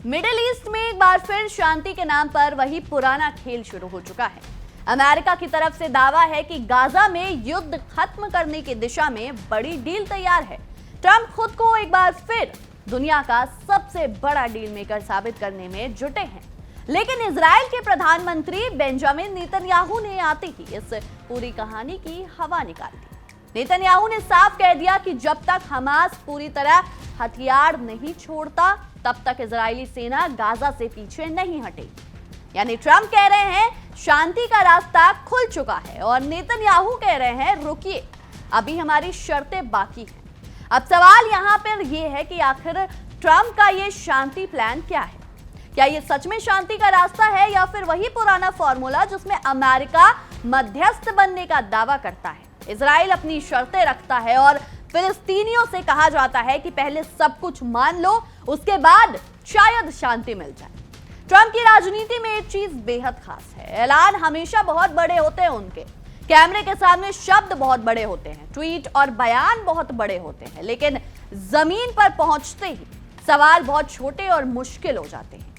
Middle east में एक बार फिर शांति के नाम पर वही पुराना खेल शुरू हो चुका है। अमेरिका की तरफ से दावा है कि गाजा में युद्ध खत्म करने की दिशा में बड़ी डील तैयार है। ट्रंप खुद को एक बार फिर दुनिया का सबसे बड़ा डील मेकर साबित करने में जुटे हैं। लेकिन इजराइल के प्रधानमंत्री बेंजामिन नेतन्याहू ने आते ही इस पूरी कहानी की हवा निकाल दी। नेतन्याहू ने साफ कह दिया कि जब तक हमास पूरी तरह हथियार नहीं छोड़ता तब तक इजरायली सेना गाजा से पीछे नहीं हटेगी। यानी ट्रंप कह रहे हैं शांति का रास्ता खुल चुका है और नेतन्याहू कह रहे हैं रुकिए, अभी हमारी शर्तें बाकी हैं। अब सवाल यहां पर यह है कि आखिर ट्रंप का यह शांति प्लान क्या है? क्या यह सच में शांति का रास्ता है या फिर वही पुराना फॉर्मूला जिसमें अमेरिका मध्यस्थ बनने का दावा करता है, इजराइल अपनी शर्तें रखता है और फिलिस्तीनियों से कहा जाता है कि पहले सब कुछ मान लो, उसके बाद शायद शांति मिल जाए। ट्रंप की राजनीति में एक चीज बेहद खास है, ऐलान हमेशा बहुत बड़े होते हैं उनके, कैमरे के सामने शब्द बहुत बड़े होते हैं, ट्वीट और बयान बहुत बड़े होते हैं, लेकिन जमीन पर पहुंचते ही सवाल बहुत छोटे और मुश्किल हो जाते हैं।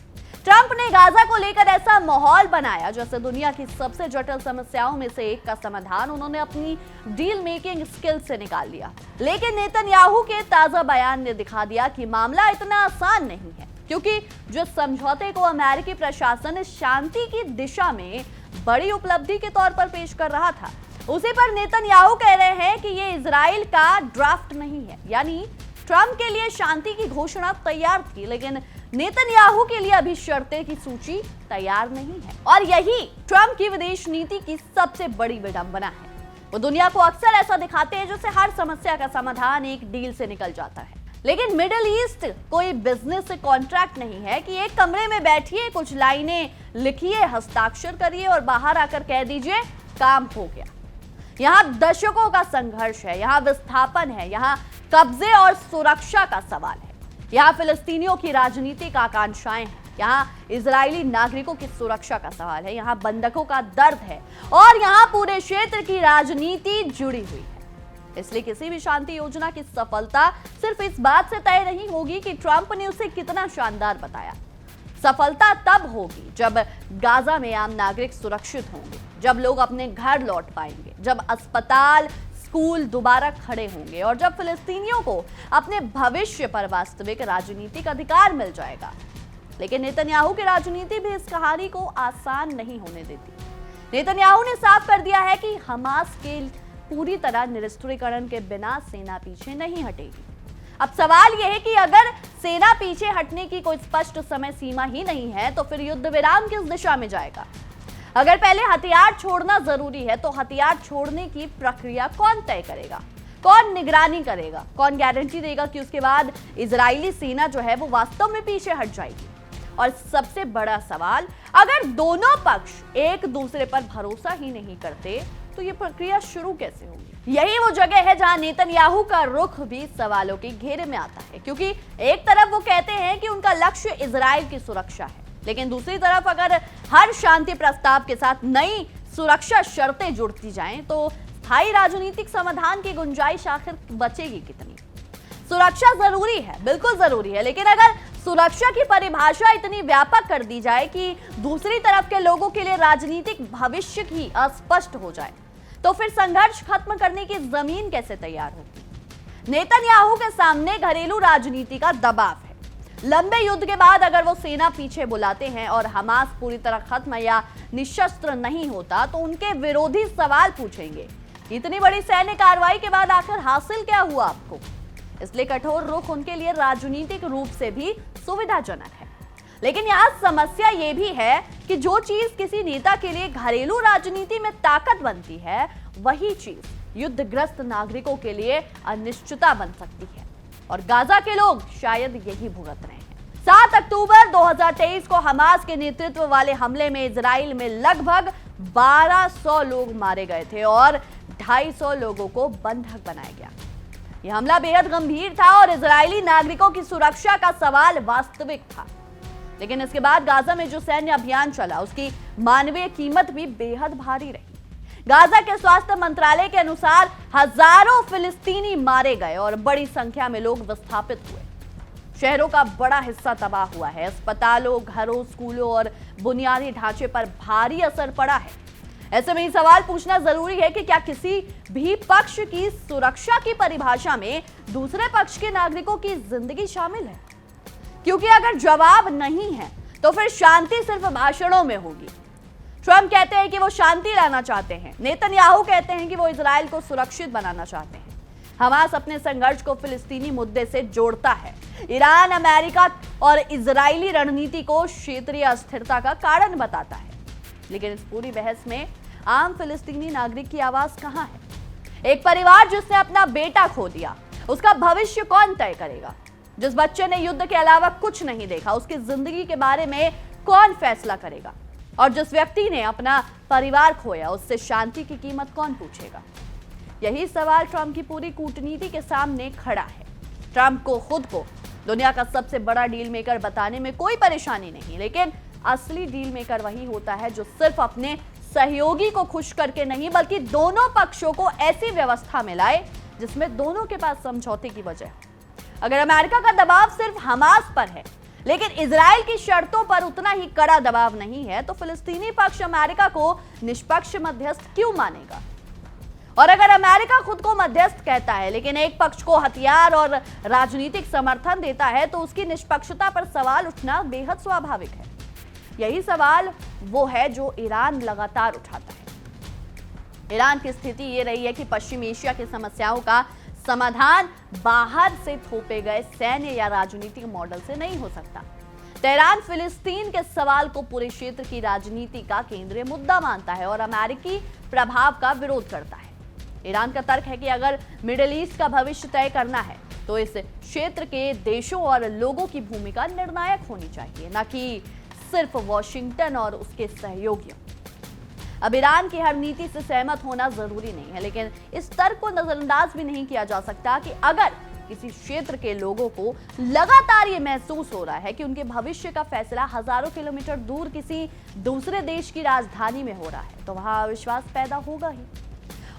ट्रंप ने गाजा को लेकर ऐसा माहौल बनाया जैसे दुनिया की सबसे जटिल समस्याओं में से एक का समाधान उन्होंने अपनी डील मेकिंग स्किल से निकाल लिया। लेकिन नेतन्याहू के ताजा बयान ने दिखा दिया कि मामला इतना आसान नहीं है, क्योंकि जो समझौते को अमेरिकी प्रशासन शांति की दिशा में बड़ी उपलब्धि के तौर पर पेश कर रहा था, उसी पर नेतन्याहू कह रहे हैं कि ये इजराइल का ड्राफ्ट नहीं है। यानी ट्रंप के लिए शांति की घोषणा तैयार थी, लेकिन नेतन्याहू के लिए अभी शर्तें की सूची तैयार नहीं है। और यही ट्रंप की विदेश नीति की सबसे बड़ी विडंबना है। वो दुनिया को अक्सर ऐसा दिखाते हैं जैसे हर समस्या का समाधान एक डील से निकल जाता है, लेकिन मिडिल ईस्ट कोई बिजनेस कॉन्ट्रैक्ट नहीं है कि एक कमरे में बैठिए, कुछ लाइनें लिखिए, हस्ताक्षर करिए और बाहर आकर कह दीजिए काम हो गया। यहाँ दशकों का संघर्ष है, यहाँ विस्थापन है, यहाँ कब्जे और सुरक्षा का सवाल है, यहाँ फिलिस्तीनियों की राजनीतिक आकांक्षाएं हैं, यहाँ इजरायली नागरिकों की सुरक्षा का सवाल है, यहाँ बंधकों का दर्द है और यहाँ पूरे क्षेत्र की राजनीति जुड़ी हुई है। इसलिए किसी भी शांति योजना की सफलता सिर्फ इस बात से तय नहीं होगी कि ट्रंप ने उसे कितना शानदार बताया। सफलता तब होगी जब गाजा में आम नागरिक सुरक्षित होंगे, जब लोग अपने घर लौट पाएंगे, जब अस्पताल स्कूल दोबारा खड़े होंगे और जब फिलिस्तीनियों को अपने भविष्य पर वास्तविक राजनीतिक अधिकार मिल जाएगा। लेकिन नेतन्याहू की राजनीति भी इस कहानी को आसान नहीं होने देती। नेतन्याहू ने साफ कर दिया है कि हमास के पूरी तरह निरस्त्रीकरण के बिना सेना पीछे नहीं हटेगी। अब सवाल यह है कि अगर सेना पीछे हटने की कोई स्पष्ट समय सीमा ही नहीं है तो फिर युद्ध विराम किस दिशा में जाएगा? अगर पहले हथियार छोड़ना जरूरी है तो हथियार छोड़ने की प्रक्रिया कौन तय करेगा, कौन निगरानी करेगा, कौन गारंटी देगा कि उसके बाद इजरायली सेना जो है वो वास्तव में पीछे हट जाएगी? और सबसे बड़ा सवाल, अगर दोनों पक्ष एक दूसरे पर भरोसा ही नहीं करते तो ये प्रक्रिया शुरू कैसे होगी? यही वो जगह है जहां नेतन्याहू का रुख भी सवालों के घेरे में आता है, क्योंकि एक तरफ वो कहते हैं कि उनका लक्ष्य इजराइल की सुरक्षा है, लेकिन दूसरी तरफ अगर हर शांति प्रस्ताव के साथ नई सुरक्षा शर्तें जुड़ती जाएं तो स्थायी राजनीतिक समाधान की गुंजाइश आखिर बचेगी कितनी? सुरक्षा जरूरी है, बिल्कुल जरूरी है, लेकिन अगर सुरक्षा की परिभाषा इतनी व्यापक कर दी जाए कि दूसरी तरफ के लोगों के लिए राजनीतिक भविष्य ही अस्पष्ट हो जाए तो फिर संघर्ष खत्म करने की जमीन कैसे तैयार होगी? नेतन्याहू के सामने घरेलू राजनीति का दबाव है। लंबे युद्ध के बाद अगर वो सेना पीछे बुलाते हैं और हमास पूरी तरह खत्म या निशस्त्र नहीं होता तो उनके विरोधी सवाल पूछेंगे, इतनी बड़ी सैन्य कार्रवाई के बाद आखिर हासिल क्या हुआ आपको? इसलिए कठोर रुख उनके लिए राजनीतिक रूप से भी सुविधाजनक है। लेकिन यहाँ समस्या ये भी है कि जो चीज किसी नेता के लिए घरेलू राजनीति में ताकत बनती है, वही चीज युद्धग्रस्त नागरिकों के लिए अनिश्चितता बन सकती है और गाजा के लोग शायद यही भुगत रहे हैं। 7 अक्टूबर 2023 को हमास के नेतृत्व वाले हमले में इजराइल में लगभग 1200 लोग मारे गए थे और 250 लोगों को बंधक बनाया गया। यह हमला बेहद गंभीर था और इजरायली नागरिकों की सुरक्षा का सवाल वास्तविक था। लेकिन इसके बाद गाजा में जो सैन्य अभियान चला उसकी मानवीय कीमत भी बेहद भारी रही। गाजा के स्वास्थ्य मंत्रालय के अनुसार हजारों फिलिस्तीनी मारे गए और बड़ी संख्या में लोग विस्थापित हुए। शहरों का बड़ा हिस्सा तबाह हुआ है। अस्पतालों, घरों, स्कूलों और बुनियादी ढांचे पर भारी असर पड़ा है। ऐसे में ये सवाल पूछना जरूरी है कि क्या किसी भी पक्ष की सुरक्षा की परिभाषा में दूसरे पक्ष के नागरिकों की जिंदगी शामिल है? क्योंकि अगर जवाब नहीं है तो फिर शांति सिर्फ भाषणों में होगी। ट्रंप कहते हैं कि वो शांति लाना चाहते हैं, नेतन्याहू कहते हैं कि वो इजराइल को सुरक्षित बनाना चाहते हैं। हमास अपने संघर्ष को फिलिस्तीनी मुद्दे से जोड़ता है। ईरान अमेरिका और इजरायली रणनीति को क्षेत्रीय अस्थिरता का कारण बताता है। लेकिन इस पूरी बहस में आम फिलिस्तीनी नागरिक की आवाज कहां है? एक परिवार जिसने अपना बेटा खो दिया, उसका भविष्य कौन तय करेगा? जिस बच्चे ने युद्ध के अलावा कुछ नहीं देखा, उसकी जिंदगी के बारे में कौन फैसला करेगा? और जिस व्यक्ति ने अपना परिवार खोया, उससे शांति की कीमत कौन पूछेगा? यही सवाल ट्रंप की पूरी कूटनीति के सामने खड़ा है। ट्रंप को खुद को दुनिया का सबसे बड़ा डील मेकर बताने में कोई परेशानी नहीं, लेकिन असली डील मेकर वही होता है जो सिर्फ अपने सहयोगी को खुश करके नहीं, बल्कि दोनों पक्षों को ऐसी व्यवस्था में लाए जिसमें दोनों के पास समझौते की वजह हो। अगर अमेरिका का दबाव सिर्फ हमास पर है, लेकिन इजराइल की शर्तों पर उतना ही कड़ा दबाव नहीं है, तो फिलिस्तीनी पक्ष अमेरिका को निष्पक्ष मध्यस्थ क्यों मानेगा? और अगर अमेरिका खुद को मध्यस्थ कहता है, लेकिन एक पक्ष को हथियार और राजनीतिक समर्थन देता है, तो उसकी निष्पक्षता पर सवाल उठना बेहद स्वाभाविक है। यही सवाल वो है जो ईरान लगातार उठाता है। ईरान की स्थिति ये रही है कि पश्चिम एशिया की समस्याओं का समाधान बाहर से थोपे गए सैन्य या राजनीतिक मॉडल से नहीं हो सकता। तेहरान फिलिस्तीन के सवाल को पूरे क्षेत्र की राजनीति का केंद्रीय मुद्दा मानता है और अमेरिकी प्रभाव का विरोध करता है। ईरान का तर्क है कि अगर मिडिल ईस्ट का भविष्य तय करना है, तो इस क्षेत्र के देशों और लोगों की भूमिका निर्णायक होनी चाहिए, न कि सिर्फ वॉशिंगटन और उसके सहयोगियों। अब ईरान की हर नीति से सहमत होना जरूरी नहीं है, लेकिन इस तर्क को नजरअंदाज भी नहीं किया जा सकता कि अगर किसी क्षेत्र के लोगों को लगातार ये महसूस हो रहा है कि उनके भविष्य का फैसला हजारों किलोमीटर दूर किसी दूसरे देश की राजधानी में हो रहा है, तो वहां अविश्वास पैदा होगा ही।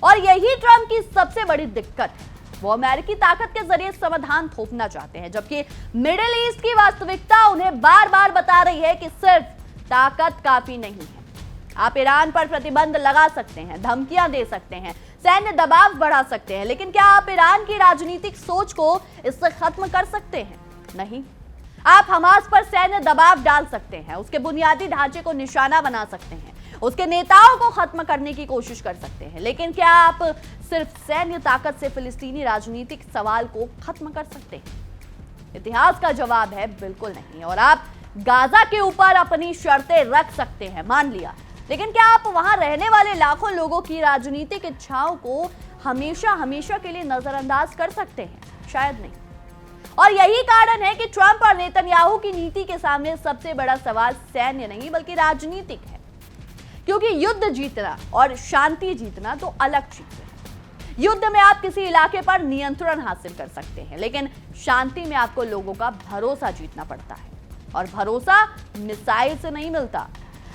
और यही ट्रंप की सबसे बड़ी दिक्कत है। वो अमेरिकी ताकत के जरिए समाधान थोपना चाहते हैं, जबकि मिडिल ईस्ट की वास्तविकता उन्हें बार बार बता रही है कि सिर्फ ताकत काफी नहीं है। आप ईरान पर प्रतिबंध लगा सकते हैं, धमकियां दे सकते हैं, सैन्य दबाव बढ़ा सकते हैं, लेकिन क्या आप ईरान की राजनीतिक सोच को इससे खत्म कर सकते हैं? नहीं। आप हमास पर सैन्य दबाव डाल सकते हैं, उसके बुनियादी ढांचे को निशाना बना सकते हैं, उसके नेताओं को खत्म करने की कोशिश कर सकते हैं, लेकिन क्या आप सिर्फ सैन्य ताकत से फिलिस्तीनी राजनीतिक सवाल को खत्म कर सकते हैं? इतिहास का जवाब है बिल्कुल नहीं। और आप गाजा के ऊपर अपनी शर्तें रख सकते हैं, मान लिया, लेकिन क्या आप वहां रहने वाले लाखों लोगों की राजनीतिक इच्छाओं को हमेशा हमेशा के लिए नजरअंदाज कर सकते हैं? शायद नहीं। और यही कारण है कि ट्रंप और नेतन्याहू की नीति के सामने सबसे बड़ा सवाल सैन्य नहीं बल्कि राजनीतिक है, क्योंकि युद्ध जीतना और शांति जीतना तो अलग चीज है। युद्ध में आप किसी इलाके पर नियंत्रण हासिल कर सकते हैं, लेकिन शांति में आपको लोगों का भरोसा जीतना पड़ता है, और भरोसा मिसाइल से नहीं मिलता।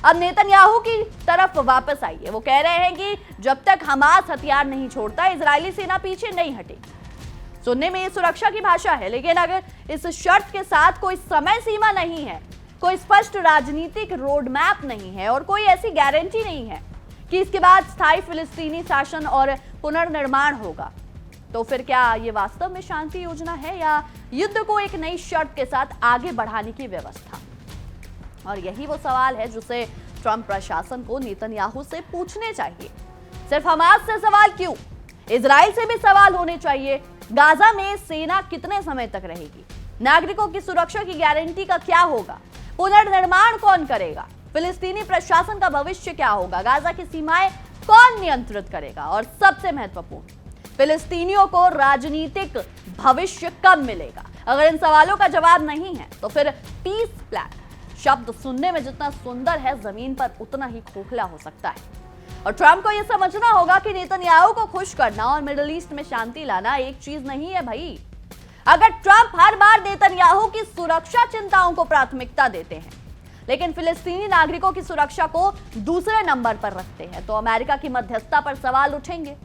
अब नेतन्याहू की तरफ वापस आइए। वो कह रहे हैं कि जब तक हमास हथियार नहीं छोड़ता, इजरायली सेना पीछे नहीं हटेगी। सुनने में ये सुरक्षा की भाषा है, लेकिन अगर इस शर्त के साथ कोई समय सीमा नहीं है, कोई स्पष्ट राजनीतिक रोड मैप नहीं है और कोई ऐसी गारंटी नहीं है कि इसके बाद स्थायी फिलिस्तीनी शासन और पुनर्निर्माण होगा, तो फिर क्या ये वास्तव में शांति योजना है या युद्ध को एक नई शर्त के साथ आगे बढ़ाने की व्यवस्था? और यही वो सवाल है जिसे ट्रंप प्रशासन को नेतन्याहू से पूछने चाहिए। सिर्फ हमास से सवाल क्यों? इजराइल से भी सवाल होने चाहिए। गाजा में सेना कितने समय तक रहेगी? नागरिकों की सुरक्षा की गारंटी का क्या होगा? पुनर्निर्माण कौन करेगा? फिलिस्तीनी प्रशासन का भविष्य क्या होगा? गाजा की सीमाएं कौन नियंत्रित करेगा? और सबसे महत्वपूर्ण, फिलिस्तीनियों को राजनीतिक भविष्य कब मिलेगा? अगर इन सवालों का जवाब नहीं है, तो फिर पीस प्लान शब्द सुनने में जितना सुंदर है, जमीन पर उतना ही खोखला हो सकता है। और ट्रंप को यह समझना होगा कि नेतन्याहू को खुश करना और मिडिल ईस्ट में शांति लाना एक चीज नहीं है भाई। अगर ट्रंप हर बार नेतन्याहू की सुरक्षा चिंताओं को प्राथमिकता देते हैं, लेकिन फिलिस्तीनी नागरिकों की सुरक्षा को दूसरे नंबर पर रखते हैं, तो अमेरिका की मध्यस्थता पर सवाल उठेंगे।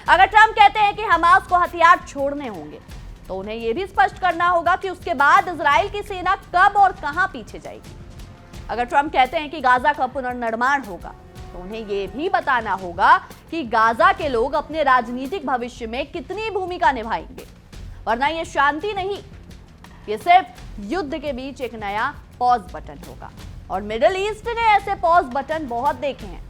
अगर ट्रंप कहते हैं कि हमास को हथियार छोड़ने होंगे, तो उन्हें यह भी स्पष्ट करना होगा कि उसके बाद इजराइल की सेना कब और कहां पीछे जाएगी। अगर ट्रंप कहते हैं कि गाजा का पुनर्निर्माण होगा, तो उन्हें यह भी बताना होगा कि गाजा के लोग अपने राजनीतिक भविष्य में कितनी भूमिका निभाएंगे। वरना यह शांति नहीं, ये सिर्फ युद्ध के बीच एक नया पॉज बटन होगा। और मिडिल ईस्ट ने ऐसे पॉज बटन बहुत देखे हैं।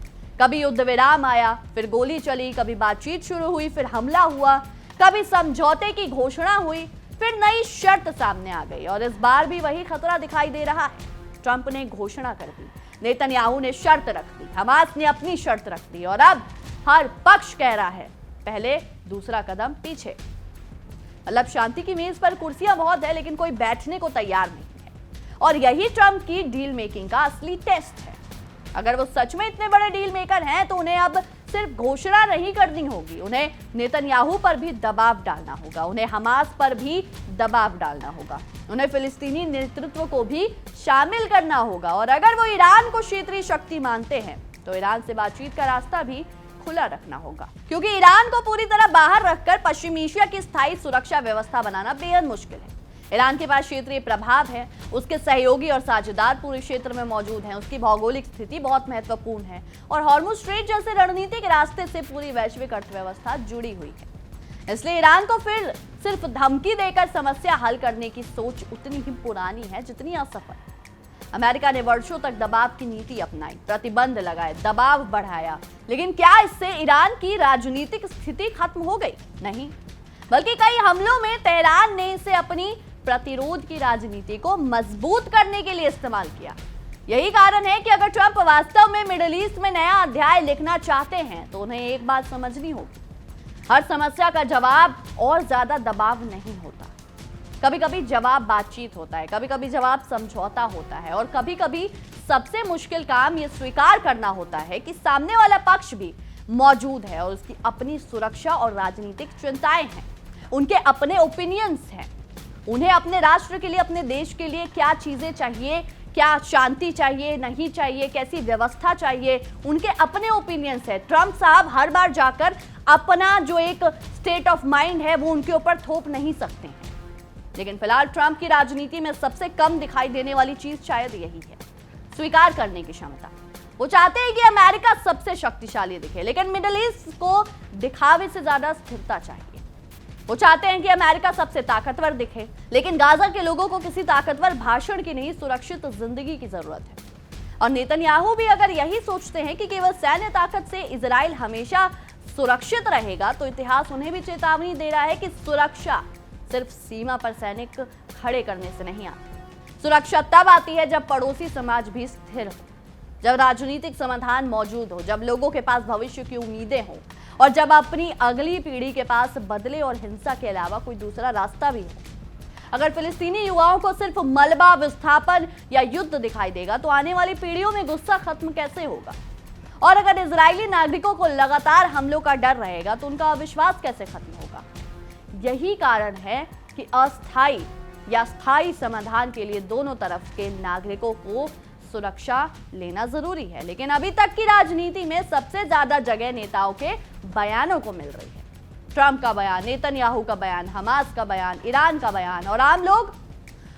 कभी युद्ध विराम आया, फिर गोली चली, कभी बातचीत शुरू हुई, फिर हमला हुआ, कभी समझौते की घोषणा हुई, फिर नई शर्त सामने आ गई। और इस बार भी वही खतरा दिखाई दे रहा है। ट्रंप ने घोषणा कर दी, नेतन्याहू ने शर्त रख दी, हमास ने अपनी शर्त रख दी, और अब हर पक्ष कह रहा है पहले दूसरा कदम पीछे। मतलब शांति की मेज पर कुर्सियां बहुत है, लेकिन कोई बैठने को तैयार नहीं है। और यही ट्रंप की डील मेकिंग का असली टेस्ट है। अगर वो सच में इतने बड़े डील मेकर हैं, तो उन्हें अब सिर्फ घोषणा नहीं करनी होगी, उन्हें नेतन्याहू पर भी दबाव डालना होगा, उन्हें हमास पर भी दबाव डालना होगा, उन्हें फिलिस्तीनी नेतृत्व को भी शामिल करना होगा। और अगर वो ईरान को क्षेत्रीय शक्ति मानते हैं, तो ईरान से बातचीत का रास्ता भी खुला रखना होगा, क्योंकि ईरान को पूरी तरह बाहर रखकर पश्चिम एशिया की स्थायी सुरक्षा व्यवस्था बनाना बेहद मुश्किल है। ईरान के पास क्षेत्रीय प्रभाव है, उसके सहयोगी और साझेदार पूरे क्षेत्र में मौजूद हैं, उसकी भौगोलिक स्थिति बहुत महत्वपूर्ण है, और हॉर्मुज़ स्ट्रेट जैसे रणनीतिक रास्ते से पूरी वैश्विक अर्थव्यवस्था जुड़ी हुई है। इसलिए ईरान को फिर सिर्फ धमकी देकर समस्या हल करने की सोच उतनी ही पुरानी है जितनी असफल। अमेरिका ने वर्षों तक दबाव की नीति अपनाई, प्रतिबंध लगाए, दबाव बढ़ाया, लेकिन क्या इससे ईरान की राजनीतिक स्थिति खत्म हो गई? नहीं, बल्कि कई हमलों में तेहरान ने इसे अपनी प्रतिरोध की राजनीति को मजबूत करने के लिए इस्तेमाल किया। यही कारण है कि अगर ट्रंप वास्तव में मिडिल ईस्ट में नया अध्याय लिखना चाहते हैं, तो उन्हें एक बात समझनी होगी, हर समस्या का जवाब और ज्यादा दबाव नहीं होता। कभी कभी जवाब बातचीत होता है, कभी कभी जवाब समझौता होता है, और कभी कभी सबसे मुश्किल काम यह स्वीकार करना होता है कि सामने वाला पक्ष भी मौजूद है और उसकी अपनी सुरक्षा और राजनीतिक चिंताएं हैं, उनके अपने ओपिनियंस हैं, उन्हें अपने राष्ट्र के लिए, अपने देश के लिए क्या चीजें चाहिए, क्या शांति चाहिए, नहीं चाहिए, कैसी व्यवस्था चाहिए, उनके अपने ओपिनियंस है। ट्रंप साहब हर बार जाकर अपना जो एक स्टेट ऑफ माइंड है वो उनके ऊपर थोप नहीं सकते हैं। लेकिन फिलहाल ट्रंप की राजनीति में सबसे कम दिखाई देने वाली चीज शायद यही है, स्वीकार करने की क्षमता। वो चाहते हैं कि अमेरिका सबसे शक्तिशाली दिखे, लेकिन मिडिल ईस्ट को दिखावे से ज्यादा स्थिरता चाहिए। वो चाहते हैं कि अमेरिका सबसे ताकतवर दिखे, लेकिन गाजा के लोगों को किसी ताकतवर भाषण की नहीं, सुरक्षित जिंदगी की जरूरत है। और नेतन्याहू भी अगर यही सोचते हैं कि केवल सैन्य ताकत से इजराइल हमेशा सुरक्षित रहेगा, तो इतिहास उन्हें भी चेतावनी दे रहा है कि सुरक्षा सिर्फ सीमा पर सैनिक खड़े करने से नहीं आती। सुरक्षा तब आती है जब पड़ोसी समाज भी स्थिर हो, जब राजनीतिक समाधान मौजूद हो, जब लोगों के पास भविष्य की उम्मीदें हो, और जब अपनी अगली पीढ़ी के पास बदले और हिंसा के अलावा कोई दूसरा रास्ता भी हो। अगर फिलिस्तीनी युवाओं को सिर्फ मलबा विस्थापन या युद्ध दिखाई देगा, तो आने वाली पीढ़ियों में गुस्सा खत्म कैसे होगा? और अगर इजरायली नागरिकों को लगातार हमलों का डर रहेगा, तो उनका अविश्वास कैसे खत्म होगा? यही कारण है कि अस्थायी या स्थायी समाधान के लिए दोनों तरफ के नागरिकों को सुरक्षा लेना जरूरी है। लेकिन अभी तक की राजनीति में सबसे ज्यादा जगह नेताओं के बयानों को मिल रही है। ट्रंप का बयान, नेतन्याहू का बयान, हमास का बयान, ईरान का बयान, और आम लोग,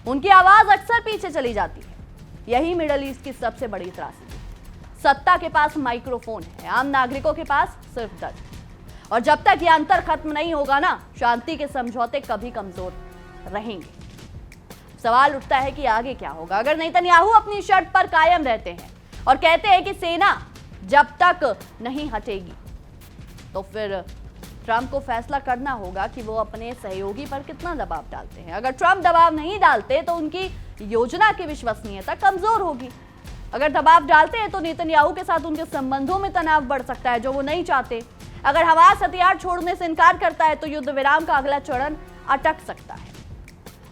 उनकी आवाज अक्सर पीछे चली जाती है। यही मिडिल ईस्ट की सबसे बड़ी त्रासदी। सत्ता के पास माइक्रोफोन है, आम नागरिकों के पास सिर्फ दर्द। और जब तक ये अंतर खत्म नहीं होगा ना, शांति के समझौते कभी कमजोर रहेंगे। सवाल उठता है कि आगे क्या होगा। अगर नेतन्याहू अपनी शर्त पर कायम रहते हैं और कहते हैं कि सेना जब तक नहीं हटेगी, तो फिर ट्रंप को फैसला करना होगा कि वो अपने सहयोगी पर कितना दबाव डालते हैं। अगर ट्रंप दबाव नहीं डालते, तो उनकी योजना की विश्वसनीयता कमजोर होगी। अगर दबाव डालते हैं, तो नेतन्याहू के साथ उनके संबंधों में तनाव बढ़ सकता है, जो वो नहीं चाहते। अगर हमास हथियार छोड़ने से इनकार करता है, तो युद्ध विराम का अगला चरण अटक सकता है।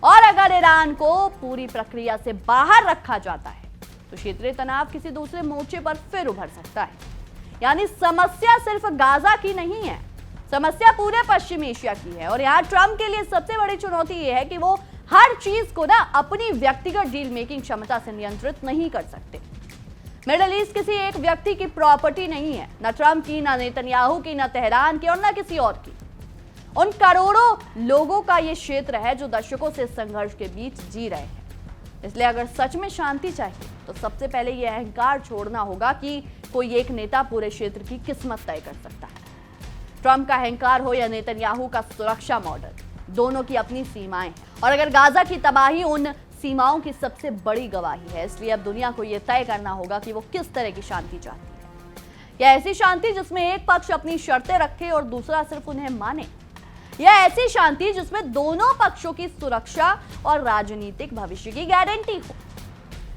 और अगर ईरान को पूरी प्रक्रिया से बाहर रखा जाता है, तो क्षेत्रीय तनाव किसी दूसरे मोर्चे पर फिर उभर सकता है। यानी समस्या सिर्फ गाजा की नहीं है, समस्या पूरे पश्चिम एशिया की है। और यहाँ ट्रंप के लिए सबसे बड़ी चुनौती यह है कि वो हर चीज को ना अपनी व्यक्तिगत डील मेकिंग क्षमता से नियंत्रित नहीं कर सकते। मिडिल ईस्ट किसी एक व्यक्ति की प्रॉपर्टी नहीं है, न ट्रंप की, न नेतन्याहू की, न तेहरान की, और न किसी और की। उन करोड़ों लोगों का ये क्षेत्र है जो दशकों से संघर्ष के बीच जी रहे हैं। इसलिए अगर सच में शांति चाहिए तो सबसे पहले ये अहंकार छोड़ना होगा कि कोई एक नेता पूरे क्षेत्र की किस्मत तय कर सकता है। ट्रंप का अहंकार हो या नेतन्याहू का सुरक्षा मॉडल, दोनों की अपनी सीमाएं हैं और अगर गाजा की तबाही उन सीमाओं की सबसे बड़ी गवाही है। इसलिए अब दुनिया को यह तय करना होगा कि वो किस तरह की शांति चाहती है। या ऐसी शांति जिसमें एक पक्ष अपनी शर्तें रखे और दूसरा सिर्फ उन्हें माने, या ऐसी शांति जिसमें दोनों पक्षों की सुरक्षा और राजनीतिक भविष्य की गारंटी हो।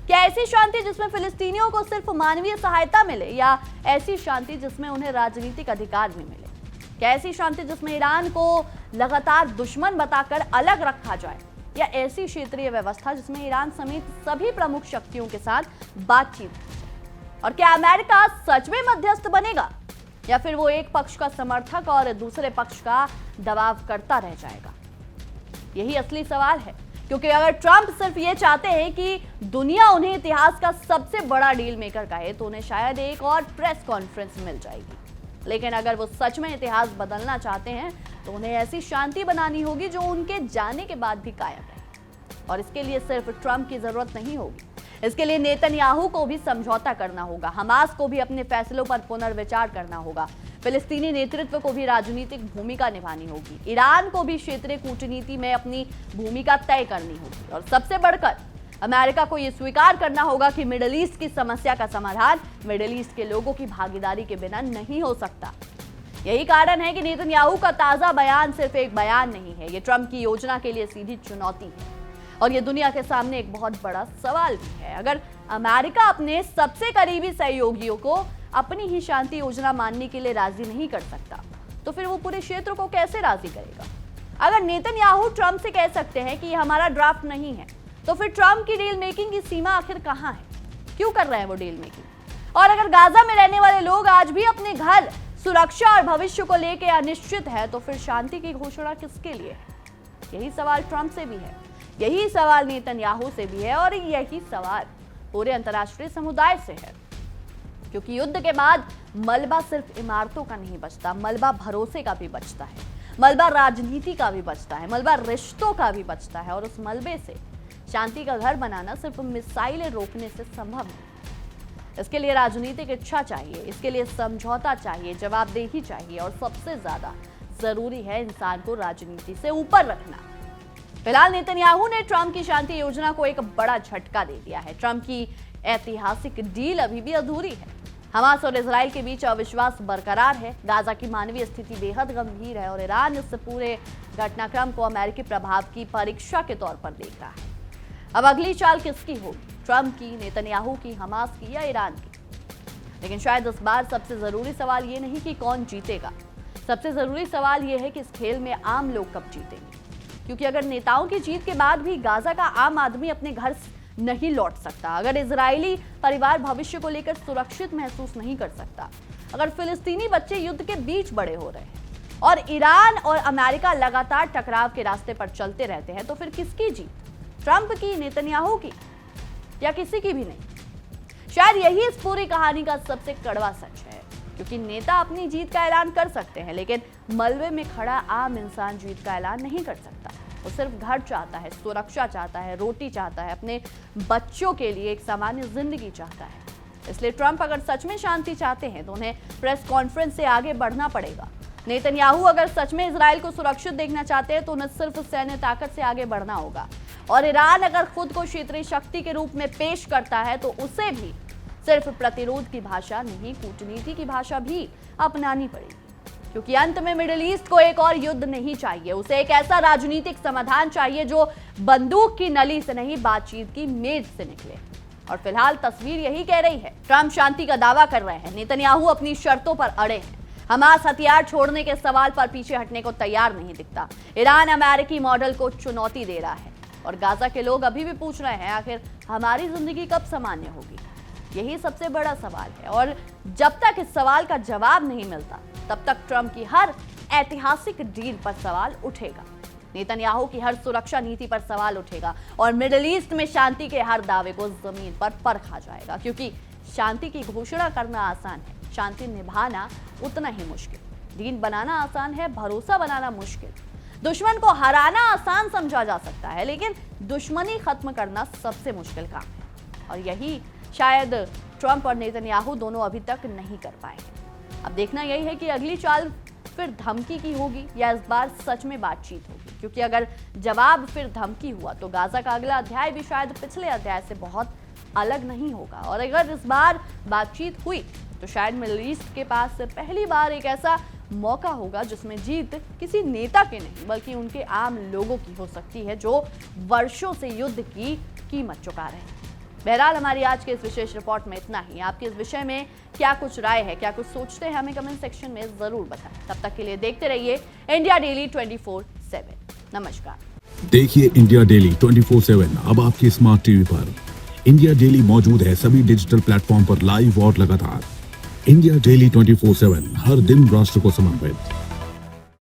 क्या ऐसी शांति जिसमें फिलिस्तीनियों को सिर्फ मानवीय सहायता मिले, या ऐसी शांति जिसमें उन्हें राजनीतिक अधिकार भी मिले? क्या ऐसी शांति जिसमें ईरान को लगातार दुश्मन बताकर अलग रखा जाए, या ऐसी क्षेत्रीय व्यवस्था जिसमें ईरान समेत सभी प्रमुख शक्तियों के साथ बातचीत? और क्या अमेरिका सच में मध्यस्थ बनेगा, या फिर वो एक पक्ष का समर्थक और दूसरे पक्ष का दबाव करता रह जाएगा? यही असली सवाल है, क्योंकि अगर ट्रंप सिर्फ ये चाहते हैं कि दुनिया उन्हें इतिहास का सबसे बड़ा डील मेकर कहे तो उन्हें शायद एक और प्रेस कॉन्फ्रेंस मिल जाएगी। लेकिन अगर वो सच में इतिहास बदलना चाहते हैं तो उन्हें ऐसी शांति बनानी होगी जो उनके जाने के बाद भी कायम रहे। और इसके लिए सिर्फ ट्रंप की जरूरत नहीं होगी, इसके लिए नेतन्याहू को भी समझौता करना होगा, हमास को भी अपने फैसलों पर पुनर्विचार करना होगा, फिलिस्तीनी नेतृत्व को भी राजनीतिक भूमिका निभानी होगी, ईरान को भी क्षेत्रीय कूटनीति में अपनी भूमिका तय करनी होगी, और सबसे बढ़कर अमेरिका को यह स्वीकार करना होगा कि मिडिल ईस्ट की समस्या का समाधान मिडिल ईस्ट के लोगों की भागीदारी के बिना नहीं हो सकता। यही कारण है कि नेतन्याहू का ताजा बयान सिर्फ एक बयान नहीं है, ये ट्रंप की योजना के लिए सीधी चुनौती है और ये दुनिया के सामने एक बहुत बड़ा सवाल भी है। अगर अमेरिका अपने सबसे करीबी सहयोगियों को अपनी ही शांति योजना मानने के लिए राजी नहीं कर सकता तो फिर वो पूरे क्षेत्र को कैसे राजी करेगा? अगर नेतन्याहू ट्रंप से कह सकते हैं कि ये हमारा ड्राफ्ट नहीं है, तो फिर ट्रंप की डील मेकिंग की सीमा आखिर कहां है? क्यों कर रहे हैं वो डील मेकिंग? और अगर गाजा में रहने वाले लोग आज भी अपने घर, सुरक्षा और भविष्य को लेकर अनिश्चित है तो फिर शांति की घोषणा किसके लिए है? यही सवाल ट्रंप से भी है, यही सवाल नेतन्याहू से भी है और यही सवाल पूरे अंतर्राष्ट्रीय समुदाय से है। क्योंकि युद्ध के बाद मलबा सिर्फ इमारतों का नहीं बचता, मलबा भरोसे का भी बचता है, मलबा राजनीति का भी बचता है, मलबा रिश्तों का भी बचता है। और उस मलबे से शांति का घर बनाना सिर्फ मिसाइलें रोकने से संभव नहीं। इसके लिए राजनीतिक इच्छा चाहिए, इसके लिए समझौता चाहिए, जवाबदेही चाहिए और सबसे ज्यादा जरूरी है इंसान को राजनीति से ऊपर रखना। फिलहाल नेतन्याहू ने ट्रंप की शांति योजना को एक बड़ा झटका दे दिया है। ट्रंप की ऐतिहासिक डील अभी भी अधूरी है। हमास और इजराइल के बीच अविश्वास बरकरार है, गाजा की मानवीय स्थिति बेहद गंभीर है और ईरान इस पूरे घटनाक्रम को अमेरिकी प्रभाव की परीक्षा के तौर पर देख रहा है। अब अगली चाल किसकी होगी? ट्रंप की, नेतन्याहू की, हमास की या ईरान की? लेकिन शायद इस बार सबसे जरूरी सवाल ये नहीं कि कौन जीतेगा, सबसे जरूरी सवाल ये है कि इस खेल में आम लोग कब जीतेंगे। क्योंकि अगर नेताओं की जीत के बाद भी गाजा का आम आदमी अपने घर नहीं लौट सकता, अगर इजरायली परिवार भविष्य को लेकर सुरक्षित महसूस नहीं कर सकता, अगर फिलिस्तीनी बच्चे युद्ध के बीच बड़े हो रहे हैं और ईरान और अमेरिका लगातार टकराव के रास्ते पर चलते रहते हैं, तो फिर किसकी जीत? ट्रंप की, नेतन्याहू की या किसी की भी नहीं? शायद यही इस पूरी कहानी का सबसे कड़वा सच है। क्योंकि नेता अपनी जीत का ऐलान कर सकते हैं, लेकिन मलबे में खड़ा आम इंसान जीत का ऐलान नहीं कर सकता। वो सिर्फ घर चाहता है, सुरक्षा चाहता है, रोटी चाहता है, अपने बच्चों के लिए एक सामान्य जिंदगी चाहता है। इसलिए ट्रंप अगर सच में शांति चाहते हैं तो उन्हें प्रेस कॉन्फ्रेंस से आगे बढ़ना पड़ेगा। नेतन्याहू अगर सच में इजराइल को सुरक्षित देखना चाहते हैं तो उन्हें सिर्फ सैन्य ताकत से आगे बढ़ना होगा। और ईरान अगर खुद को क्षेत्रीय शक्ति के रूप में पेश करता है तो उसे भी सिर्फ प्रतिरोध की भाषा नहीं, कूटनीति की भाषा भी अपनानी पड़ेगी। क्योंकि अंत में मिडिल ईस्ट को एक और युद्ध नहीं चाहिए, उसे एक ऐसा राजनीतिक समाधान चाहिए जो बंदूक की नली से नहीं, बातचीत की मेज से निकले। और फिलहाल तस्वीर यही कह रही है। ट्रंप शांति का दावा कर रहे हैं, नेतन्याहू अपनी शर्तों पर अड़े हैं, हमास हथियार छोड़ने के सवाल पर पीछे हटने को तैयार नहीं दिखता, ईरान अमेरिकी मॉडल को चुनौती दे रहा है और गाजा के लोग अभी भी पूछ रहे हैं आखिर हमारी जिंदगी कब सामान्य होगी। यही सबसे बड़ा सवाल है और जब तक इस सवाल का जवाब नहीं मिलता तब तक ट्रंप की हर ऐतिहासिक डील पर सवाल उठेगा, नेतन्याहू की हर सुरक्षा नीति पर सवाल उठेगा और मिडिल ईस्ट में शांति के हर दावे को जमीन पर परखा जाएगा। क्योंकि शांति की घोषणा करना आसान है, शांति निभाना उतना ही मुश्किल। दीन बनाना आसान है, भरोसा बनाना मुश्किल। दुश्मन को हराना आसान समझा जा सकता है, लेकिन दुश्मनी खत्म करना सबसे मुश्किल काम है। और यही शायद ट्रंप और नेतन्याहू दोनों अभी तक नहीं कर पाएंगे। अब देखना यही है कि अगली चाल फिर धमकी की होगी या इस बार सच में बातचीत होगी, क्योंकि अगर जवाब फिर धमकी हुआ तो गाजा का अगला अध्याय भी शायद पिछले अध्याय से बहुत अलग नहीं होगा। और अगर इस बार बातचीत हुई तो शायद मिडिल ईस्ट के पास पहली बार एक ऐसा मौका होगा जिसमें जीत किसी नेता के नहीं बल्कि उनके आम लोगों की हो सकती है, जो वर्षों से युद्ध की कीमत चुका रहे हैं। बहरहाल हमारी आज के इस विशेष रिपोर्ट में इतना ही। आपकी इस विषय में क्या कुछ राय है, क्या कुछ सोचते हैं, हमें कमेंट सेक्शन में जरूर बताएं। तब तक के लिए देखते रहिए इंडिया डेली 24/7। नमस्कार। देखिए इंडिया डेली 24/7 अब आपके स्मार्ट टीवी पर। इंडिया डेली मौजूद है सभी डिजिटल प्लेटफॉर्म पर लाइव और लगातार। इंडिया डेली 24/7 हर दिन राष्ट्र को समर्पित।